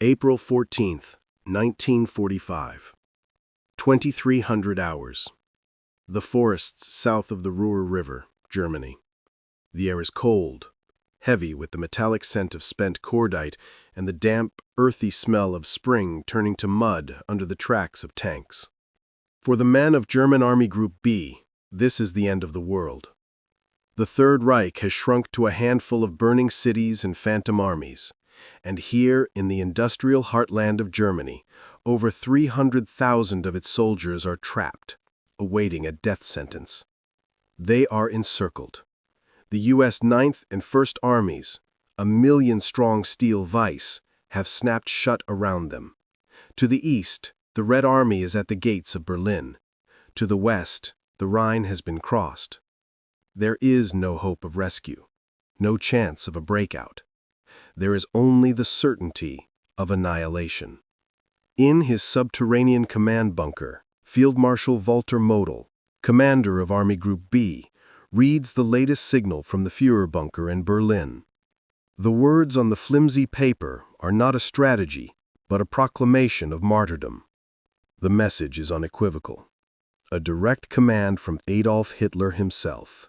April 14th, 1945. 2300 hours. The forests south of the Ruhr River, Germany. The air is cold, heavy with the metallic scent of spent cordite and the damp, earthy smell of spring turning to mud under the tracks of tanks. For the men of German Army Group B, this is the end of the world. The Third Reich has shrunk to a handful of burning cities and phantom armies, and here in the industrial heartland of Germany, over 300,000 of its soldiers are trapped, awaiting a death sentence. They are encircled. The U.S. Ninth and First Armies, a million-strong steel vise, have snapped shut around them. To the east, the Red Army is at the gates of Berlin. To the west, the Rhine has been crossed. There is no hope of rescue, no chance of a breakout. There is only the certainty of annihilation. In his subterranean command bunker, Field Marshal Walter Model, commander of Army Group B, reads the latest signal from the Führer bunker in Berlin. The words on the flimsy paper are not a strategy, but a proclamation of martyrdom. The message is unequivocal. A direct command from Adolf Hitler himself.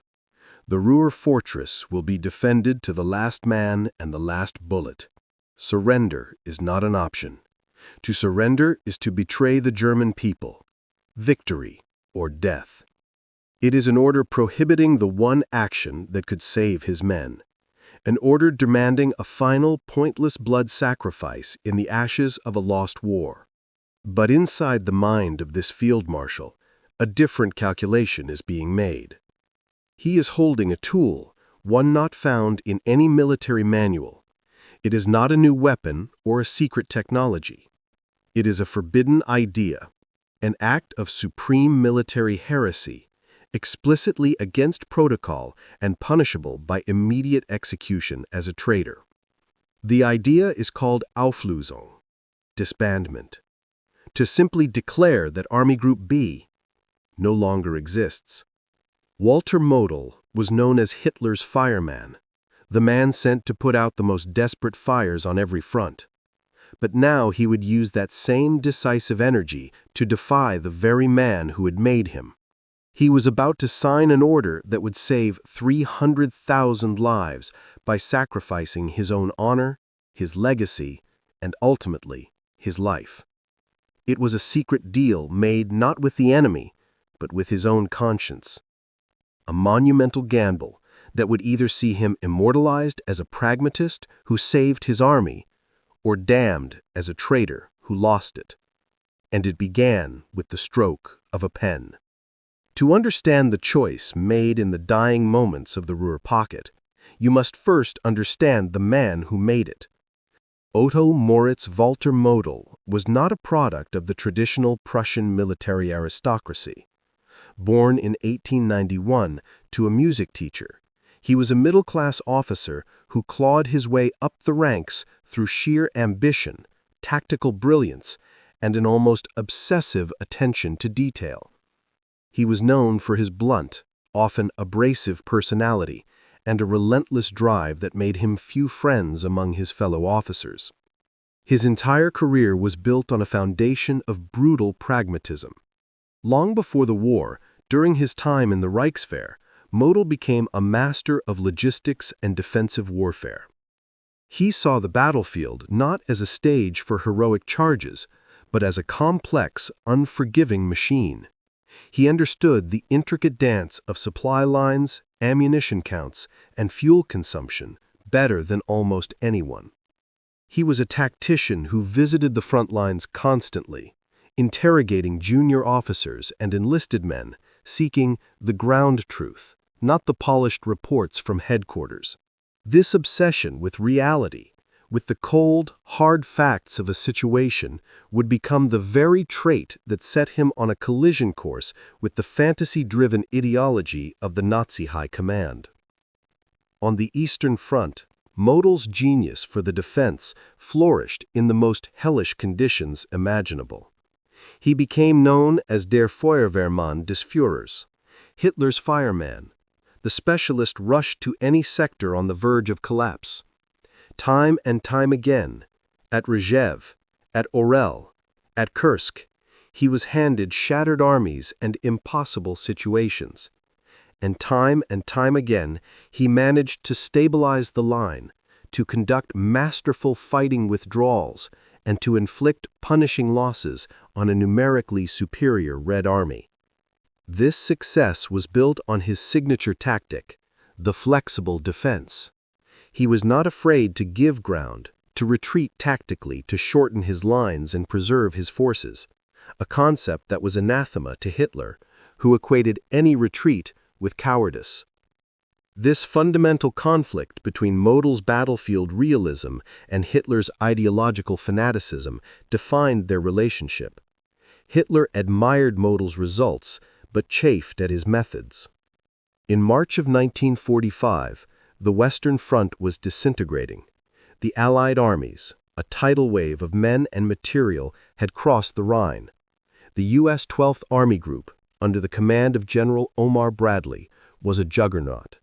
The Ruhr fortress will be defended to the last man and the last bullet. Surrender is not an option. To surrender is to betray the German people. Victory or death. It is an order prohibiting the one action that could save his men. An order demanding a final, pointless blood sacrifice in the ashes of a lost war. But inside the mind of this field marshal, a different calculation is being made. He is holding a tool, one not found in any military manual. It is not a new weapon or a secret technology. It is a forbidden idea, an act of supreme military heresy, explicitly against protocol and punishable by immediate execution as a traitor. The idea is called Auflösung, disbandment. To simply declare that Army Group B no longer exists. Walter Model was known as Hitler's Fireman, the man sent to put out the most desperate fires on every front. But now he would use that same decisive energy to defy the very man who had made him. He was about to sign an order that would save 300,000 lives by sacrificing his own honor, his legacy, and ultimately, his life. It was a secret deal made not with the enemy, but with his own conscience. A monumental gamble that would either see him immortalized as a pragmatist who saved his army, or damned as a traitor who lost it. And it began with the stroke of a pen. To understand the choice made in the dying moments of the Ruhr Pocket, you must first understand the man who made it. Otto Moritz Walter Model was not a product of the traditional Prussian military aristocracy. Born in 1891 to a music teacher, he was a middle-class officer who clawed his way up the ranks through sheer ambition, tactical brilliance, and an almost obsessive attention to detail. He was known for his blunt, often abrasive personality and a relentless drive that made him few friends among his fellow officers. His entire career was built on a foundation of brutal pragmatism. Long before the war, during his time in the Reichswehr, Model became a master of logistics and defensive warfare. He saw the battlefield not as a stage for heroic charges, but as a complex, unforgiving machine. He understood the intricate dance of supply lines, ammunition counts, and fuel consumption better than almost anyone. He was a tactician who visited the front lines constantly, interrogating junior officers and enlisted men, seeking the ground truth, not the polished reports from headquarters. This obsession with reality, with the cold, hard facts of a situation, would become the very trait that set him on a collision course with the fantasy-driven ideology of the Nazi High Command. On the Eastern Front, Model's genius for the defense flourished in the most hellish conditions imaginable. He became known as der Feuerwehrmann des Führers, Hitler's fireman. The specialist rushed to any sector on the verge of collapse. Time and time again, at Rzhev, at Orel, at Kursk, he was handed shattered armies and impossible situations. And time again, he managed to stabilize the line, to conduct masterful fighting withdrawals, and to inflict punishing losses on a numerically superior Red Army. This success was built on his signature tactic, the flexible defense. He was not afraid to give ground, to retreat tactically to shorten his lines and preserve his forces, a concept that was anathema to Hitler, who equated any retreat with cowardice. This fundamental conflict between Model's battlefield realism and Hitler's ideological fanaticism defined their relationship. Hitler admired Model's results, but chafed at his methods. In March of 1945, the Western Front was disintegrating. The Allied armies, a tidal wave of men and material, had crossed the Rhine. The U.S. 12th Army Group, under the command of General Omar Bradley, was a juggernaut.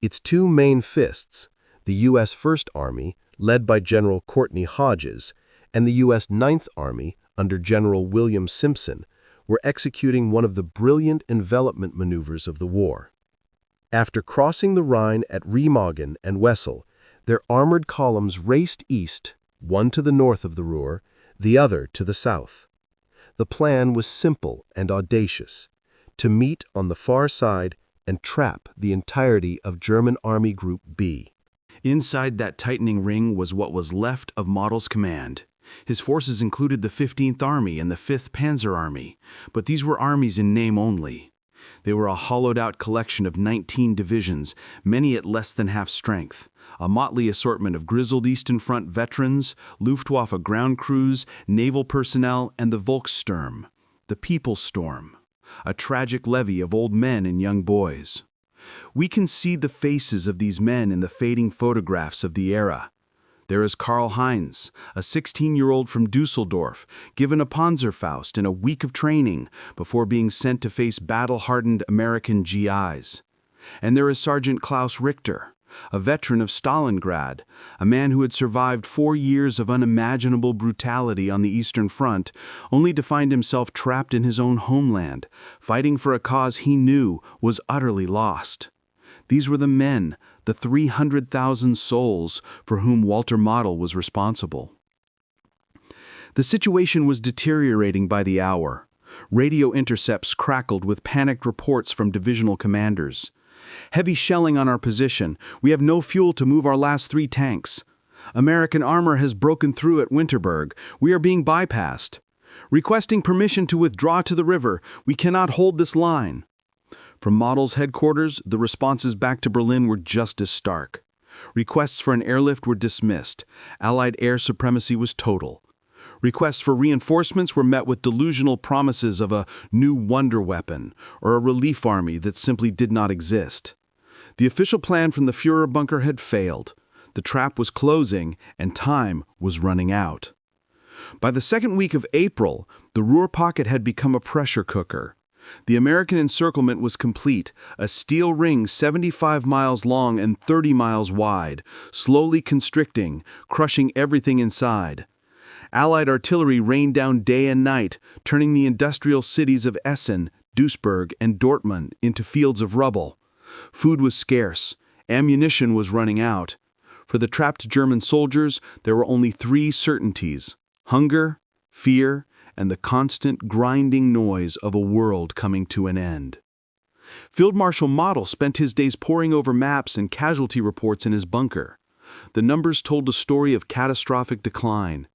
Its two main fists, the U.S. First Army, led by General Courtney Hodges, and the U.S. Ninth Army, under General William Simpson, were executing one of the brilliant envelopment maneuvers of the war. After crossing the Rhine at Remagen and Wessel, their armored columns raced east, one to the north of the Ruhr, the other to the south. The plan was simple and audacious: to meet on the far side and trap the entirety of German Army Group B. Inside that tightening ring was what was left of Model's command. His forces included the 15th Army and the 5th Panzer Army, but these were armies in name only. They were a hollowed-out collection of 19 divisions, many at less than half strength, a motley assortment of grizzled Eastern Front veterans, Luftwaffe ground crews, naval personnel, and the Volkssturm, the People's Storm, a tragic levy of old men and young boys. We can see the faces of these men in the fading photographs of the era. There is Karl Heinz, a 16-year-old from Dusseldorf, given a Panzerfaust in a week of training before being sent to face battle-hardened American GIs. And there is Sergeant Klaus Richter, a veteran of Stalingrad, a man who had survived 4 years of unimaginable brutality on the Eastern Front, only to find himself trapped in his own homeland, fighting for a cause he knew was utterly lost. These were the men, the 300,000 souls for whom Walter Model was responsible. The situation was deteriorating by the hour. Radio intercepts crackled with panicked reports from divisional commanders. Heavy shelling on our position. We have no fuel to move our last 3 tanks. American armor has broken through at Winterberg. We are being bypassed. Requesting permission to withdraw to the river. We cannot hold this line. From Model's headquarters, the responses back to Berlin were just as stark. Requests for an airlift were dismissed. Allied air supremacy was total. Requests for reinforcements were met with delusional promises of a new wonder weapon or a relief army that simply did not exist. The official plan from the Führer bunker had failed. The trap was closing and time was running out. By the second week of April, the Ruhr Pocket had become a pressure cooker. The American encirclement was complete, a steel ring 75 miles long and 30 miles wide, slowly constricting, crushing everything inside. Allied artillery rained down day and night, turning the industrial cities of Essen, Duisburg, and Dortmund into fields of rubble. Food was scarce. Ammunition was running out. For the trapped German soldiers, there were only 3 certainties: hunger, fear, and the constant grinding noise of a world coming to an end. Field Marshal Model spent his days poring over maps and casualty reports in his bunker. The numbers told a story of catastrophic decline.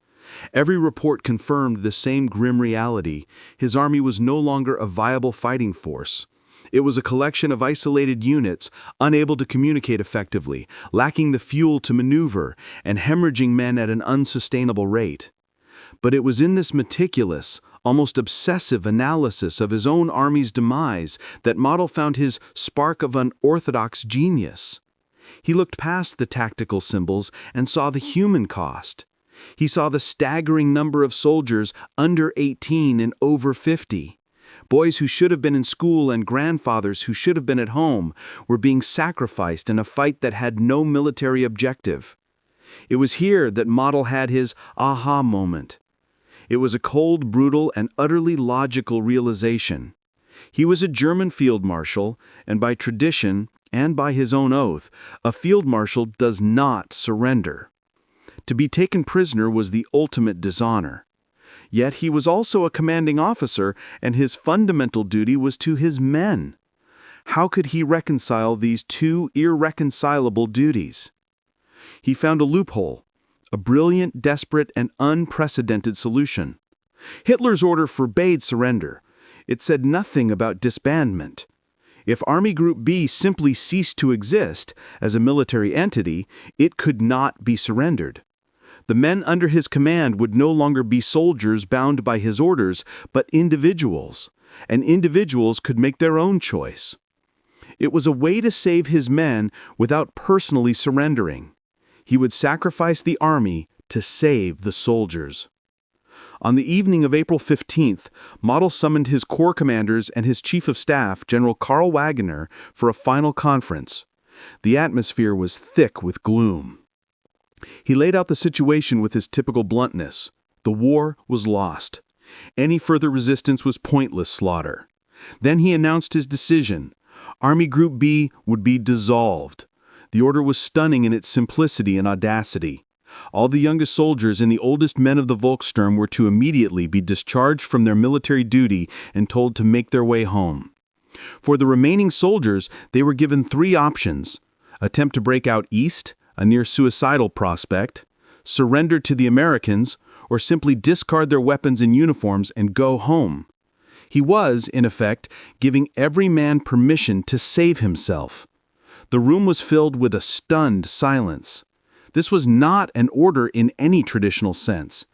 Every report confirmed the same grim reality. His army was no longer a viable fighting force. It was a collection of isolated units, unable to communicate effectively, lacking the fuel to maneuver, and hemorrhaging men at an unsustainable rate. But it was in this meticulous, almost obsessive analysis of his own army's demise that Model found his spark of unorthodox genius. He looked past the tactical symbols and saw the human cost. He saw the staggering number of soldiers under 18 and over 50. Boys who should have been in school and grandfathers who should have been at home were being sacrificed in a fight that had no military objective. It was here that Model had his aha moment. It was a cold, brutal, and utterly logical realization. He was a German field marshal, and by tradition, and by his own oath, a field marshal does not surrender. To be taken prisoner was the ultimate dishonor. Yet he was also a commanding officer, and his fundamental duty was to his men. How could he reconcile these two irreconcilable duties? He found a loophole, a brilliant, desperate, and unprecedented solution. Hitler's order forbade surrender. It said nothing about disbandment. If Army Group B simply ceased to exist as a military entity, it could not be surrendered. The men under his command would no longer be soldiers bound by his orders, but individuals, and individuals could make their own choice. It was a way to save his men without personally surrendering. He would sacrifice the army to save the soldiers. On the evening of April 15th, Model summoned his corps commanders and his chief of staff, General Karl Wagner, for a final conference. The atmosphere was thick with gloom. He laid out the situation with his typical bluntness. The war was lost. Any further resistance was pointless slaughter. Then he announced his decision. Army Group B would be dissolved. The order was stunning in its simplicity and audacity. All the youngest soldiers and the oldest men of the Volkssturm were to immediately be discharged from their military duty and told to make their way home. For the remaining soldiers, they were given three options: attempt to break out east, a near-suicidal prospect, surrender to the Americans, or simply discard their weapons and uniforms and go home. He was, in effect, giving every man permission to save himself. The room was filled with a stunned silence. This was not an order in any traditional sense.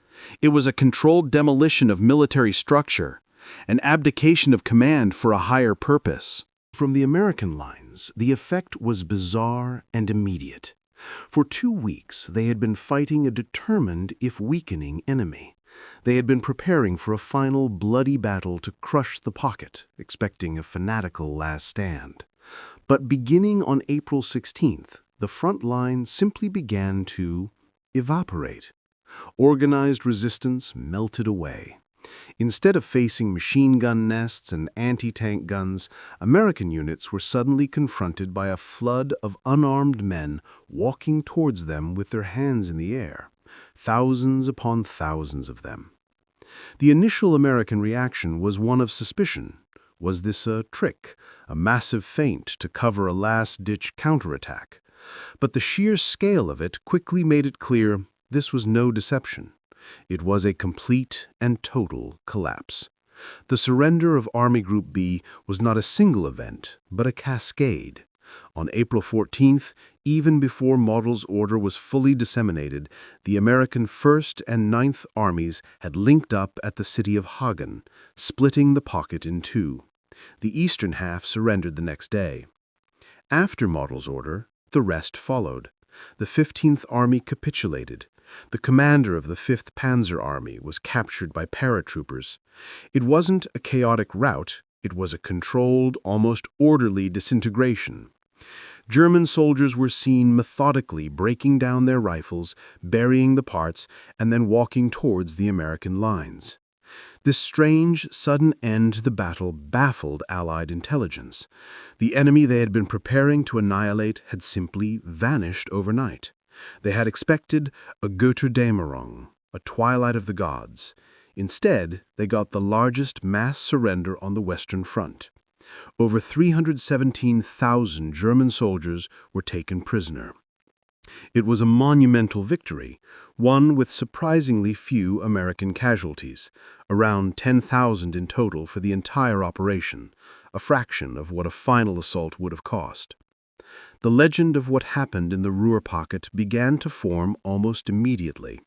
It was a controlled demolition of military structure, an abdication of command for a higher purpose. From the American lines, the effect was bizarre and immediate. For 2 weeks, they had been fighting a determined, if weakening, enemy. They had been preparing for a final bloody battle to crush the pocket, expecting a fanatical last stand. But beginning on April 16th, the front line simply began to evaporate. Organized resistance melted away. Instead of facing machine gun nests and anti-tank guns, American units were suddenly confronted by a flood of unarmed men walking towards them with their hands in the air, thousands upon thousands of them. The initial American reaction was one of suspicion. Was this a trick, a massive feint to cover a last-ditch counterattack? But the sheer scale of it quickly made it clear this was no deception. It was a complete and total collapse. The surrender of Army Group B was not a single event, but a cascade. On April 14th, even before Model's order was fully disseminated, the American First and Ninth Armies had linked up at the city of Hagen, splitting the pocket in two. The eastern half surrendered the next day. After Model's order, the rest followed. The 15th Army capitulated. The commander of the 5th Panzer Army was captured by paratroopers. It wasn't a chaotic rout, it was a controlled, almost orderly disintegration. German soldiers were seen methodically breaking down their rifles, burying the parts, and then walking towards the American lines. This strange, sudden end to the battle baffled Allied intelligence. The enemy they had been preparing to annihilate had simply vanished overnight. They had expected a Götterdämmerung, a twilight of the gods. Instead, they got the largest mass surrender on the Western Front. Over 317,000 German soldiers were taken prisoner. It was a monumental victory, one with surprisingly few American casualties, around 10,000 in total for the entire operation, a fraction of what a final assault would have cost. The legend of what happened in the Ruhr Pocket began to form almost immediately.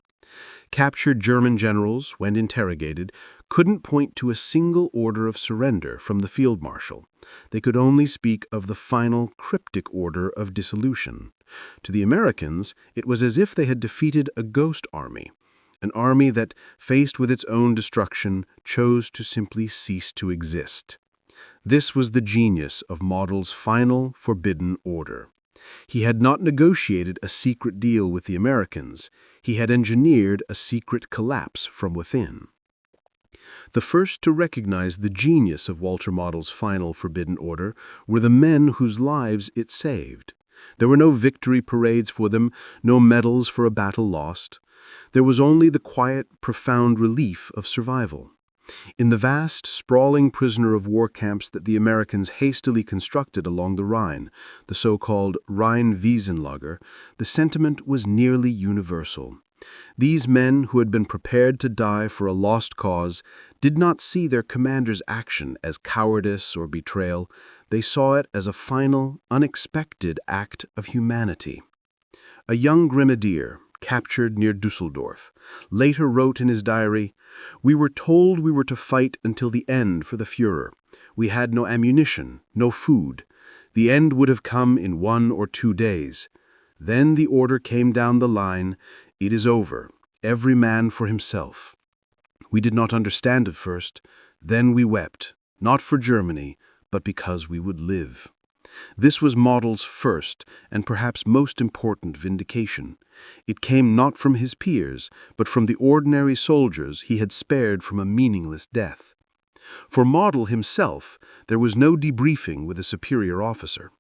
Captured German generals, when interrogated, couldn't point to a single order of surrender from the field marshal. They could only speak of the final cryptic order of dissolution. To the Americans, it was as if they had defeated a ghost army, an army that, faced with its own destruction, chose to simply cease to exist. This was the genius of Model's final forbidden order. He had not negotiated a secret deal with the Americans. He had engineered a secret collapse from within. The first to recognize the genius of Walter Model's final forbidden order were the men whose lives it saved. There were no victory parades for them, no medals for a battle lost. There was only the quiet, profound relief of survival. In the vast, sprawling prisoner of war camps that the Americans hastily constructed along the Rhine, the so-called Rhine-Wiesenlager, the sentiment was nearly universal. These men, who had been prepared to die for a lost cause, did not see their commander's action as cowardice or betrayal. They saw it as a final, unexpected act of humanity. A young grenadier, captured near Dusseldorf, later wrote in his diary, "We were told we were to fight until the end for the Führer. We had no ammunition, no food. The end would have come in 1 or 2 days. Then the order came down the line, 'It is over, every man for himself.' We did not understand at first. Then we wept, not for Germany, but because we would live." This was Model's first and perhaps most important vindication. It came not from his peers, but from the ordinary soldiers he had spared from a meaningless death. For Model himself, there was no debriefing with a superior officer.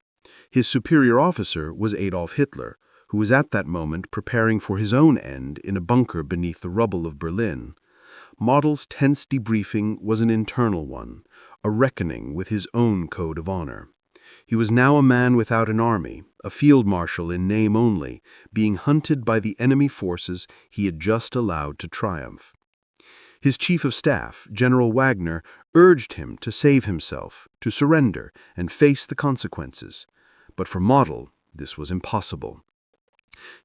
His superior officer was Adolf Hitler, who was at that moment preparing for his own end in a bunker beneath the rubble of Berlin. Model's tense debriefing was an internal one, a reckoning with his own code of honor. He was now a man without an army, a field marshal in name only, being hunted by the enemy forces he had just allowed to triumph. His chief of staff, General Wagner, urged him to save himself, to surrender, and face the consequences. But for Model, this was impossible.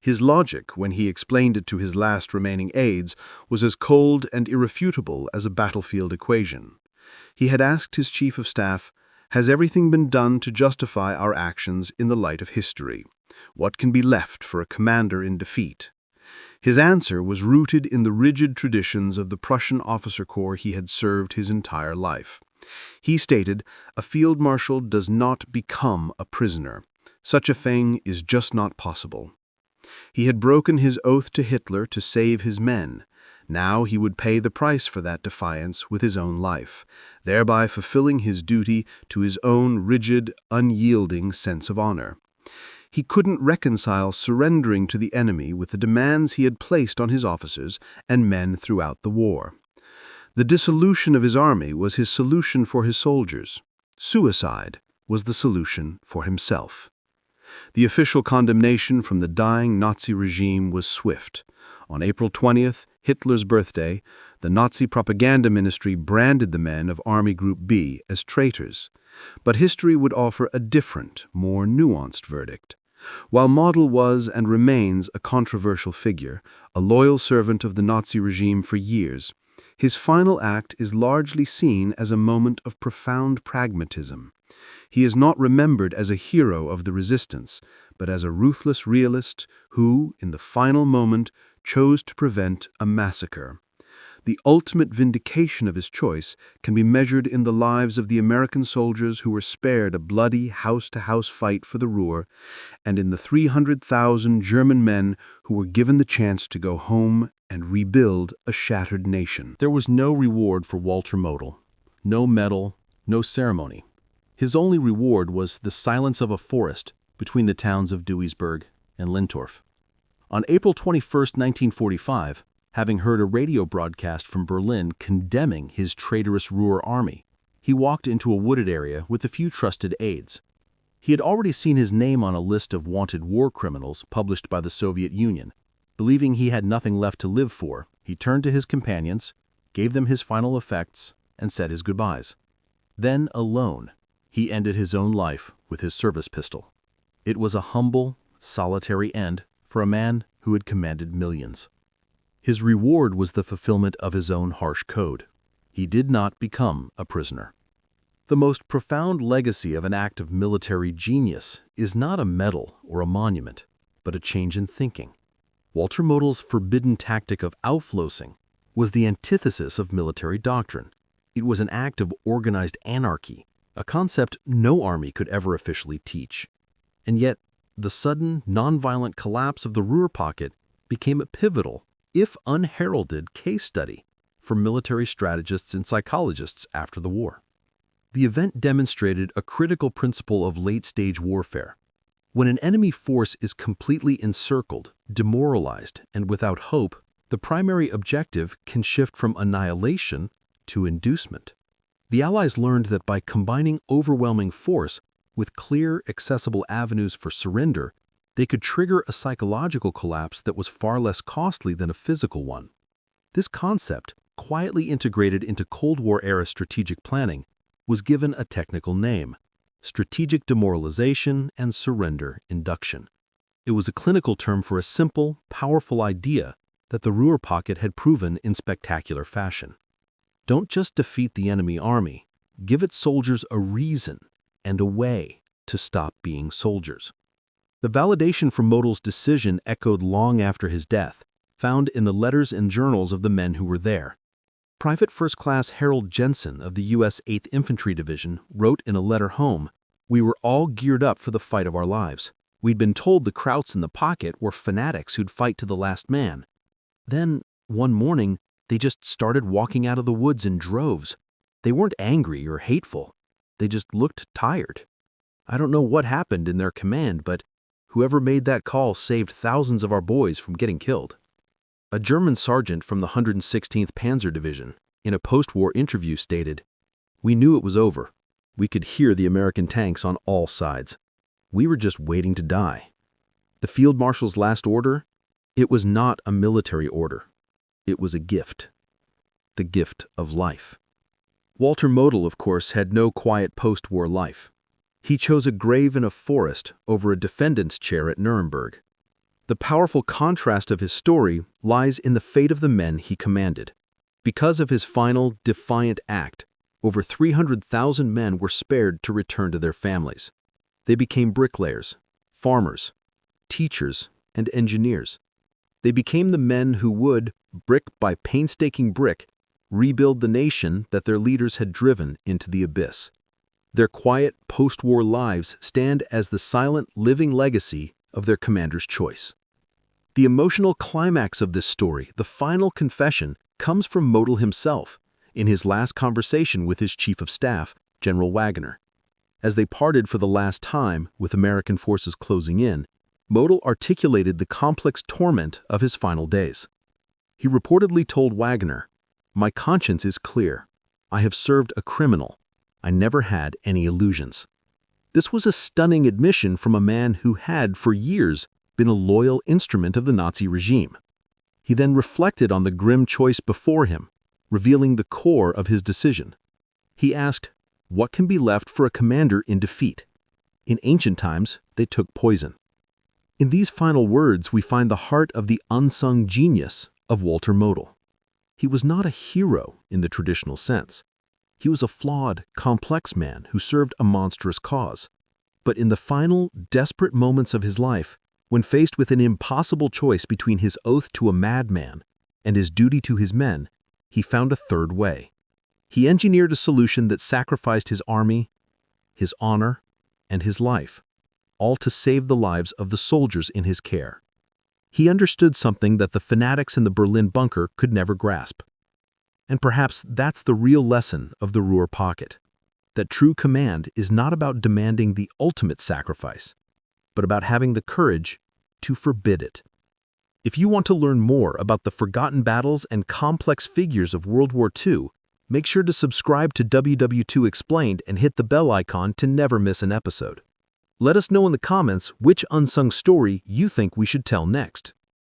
His logic, when he explained it to his last remaining aides, was as cold and irrefutable as a battlefield equation. He had asked his chief of staff, "Has everything been done to justify our actions in the light of history? What can be left for a commander in defeat?" His answer was rooted in the rigid traditions of the Prussian officer corps he had served his entire life. He stated, "A field marshal does not become a prisoner. Such a thing is just not possible." He had broken his oath to Hitler to save his men. Now he would pay the price for that defiance with his own life, thereby fulfilling his duty to his own rigid, unyielding sense of honor. He couldn't reconcile surrendering to the enemy with the demands he had placed on his officers and men throughout the war. The dissolution of his army was his solution for his soldiers. Suicide was the solution for himself. The official condemnation from the dying Nazi regime was swift. On April 20th, Hitler's birthday, the Nazi propaganda ministry branded the men of Army Group B as traitors. But history would offer a different, more nuanced verdict. While Model was and remains a controversial figure, a loyal servant of the Nazi regime for years, his final act is largely seen as a moment of profound pragmatism. He is not remembered as a hero of the resistance, but as a ruthless realist who, in the final moment, chose to prevent a massacre. The ultimate vindication of his choice can be measured in the lives of the American soldiers who were spared a bloody house-to-house fight for the Ruhr, and in the 300,000 German men who were given the chance to go home and rebuild a shattered nation. There was no reward for Walter Model, no medal, no ceremony. His only reward was the silence of a forest between the towns of Duisburg and Lintorf. On April 21, 1945, having heard a radio broadcast from Berlin condemning his traitorous Ruhr army, he walked into a wooded area with a few trusted aides. He had already seen his name on a list of wanted war criminals published by the Soviet Union. Believing he had nothing left to live for, he turned to his companions, gave them his final effects, and said his goodbyes. Then, alone, he ended his own life with his service pistol. It was a humble, solitary end for a man who had commanded millions. His reward was the fulfillment of his own harsh code. He did not become a prisoner. The most profound legacy of an act of military genius is not a medal or a monument, but a change in thinking. Walter Model's forbidden tactic of Auflösung was the antithesis of military doctrine. It was an act of organized anarchy, a concept no army could ever officially teach. And yet, the sudden, nonviolent collapse of the Ruhr Pocket became a pivotal, if unheralded, case study for military strategists and psychologists after the war. The event demonstrated a critical principle of late-stage warfare. When an enemy force is completely encircled, demoralized, and without hope, the primary objective can shift from annihilation to inducement. The Allies learned that by combining overwhelming force with clear, accessible avenues for surrender, they could trigger a psychological collapse that was far less costly than a physical one. This concept, quietly integrated into Cold War-era strategic planning, was given a technical name: strategic demoralization and surrender induction. It was a clinical term for a simple, powerful idea that the Ruhr Pocket had proven in spectacular fashion. Don't just defeat the enemy army, give its soldiers a reason and a way to stop being soldiers. The validation for Model's decision echoed long after his death, found in the letters and journals of the men who were there. Private First Class Harold Jensen of the U.S. 8th Infantry Division wrote in a letter home, "We were all geared up for the fight of our lives. We'd been told the Krauts in the pocket were fanatics who'd fight to the last man. Then, one morning, they just started walking out of the woods in droves. They weren't angry or hateful. They just looked tired. I don't know what happened in their command, but whoever made that call saved thousands of our boys from getting killed." A German sergeant from the 116th Panzer Division, in a post-war interview, stated, "We knew it was over. We could hear the American tanks on all sides. We were just waiting to die. The Field Marshal's last order? It was not a military order. It was a gift. The gift of life." Walter Model, of course, had no quiet post-war life. He chose a grave in a forest over a defendant's chair at Nuremberg. The powerful contrast of his story lies in the fate of the men he commanded. Because of his final, defiant act, over 300,000 men were spared to return to their families. They became bricklayers, farmers, teachers, and engineers. They became the men who would, brick by painstaking brick, rebuild the nation that their leaders had driven into the abyss. Their quiet, post-war lives stand as the silent, living legacy of their commander's choice. The emotional climax of this story, the final confession, comes from Model himself in his last conversation with his chief of staff, General Wagner. As they parted for the last time, with American forces closing in, Model articulated the complex torment of his final days. He reportedly told Wagner, "My conscience is clear. I have served a criminal. I never had any illusions." This was a stunning admission from a man who had, for years, been a loyal instrument of the Nazi regime. He then reflected on the grim choice before him, revealing the core of his decision. He asked, "What can be left for a commander in defeat?" In ancient times, they took poison. In these final words, we find the heart of the unsung genius of Walter Model. He was not a hero in the traditional sense. He was a flawed, complex man who served a monstrous cause. But in the final, desperate moments of his life, when faced with an impossible choice between his oath to a madman and his duty to his men, he found a third way. He engineered a solution that sacrificed his army, his honor, and his life, all to save the lives of the soldiers in his care. He understood something that the fanatics in the Berlin bunker could never grasp. And perhaps that's the real lesson of the Ruhr Pocket, that true command is not about demanding the ultimate sacrifice, but about having the courage to forbid it. If you want to learn more about the forgotten battles and complex figures of World War II, make sure to subscribe to WW2 Explained and hit the bell icon to never miss an episode. Let us know in the comments which unsung story you think we should tell next.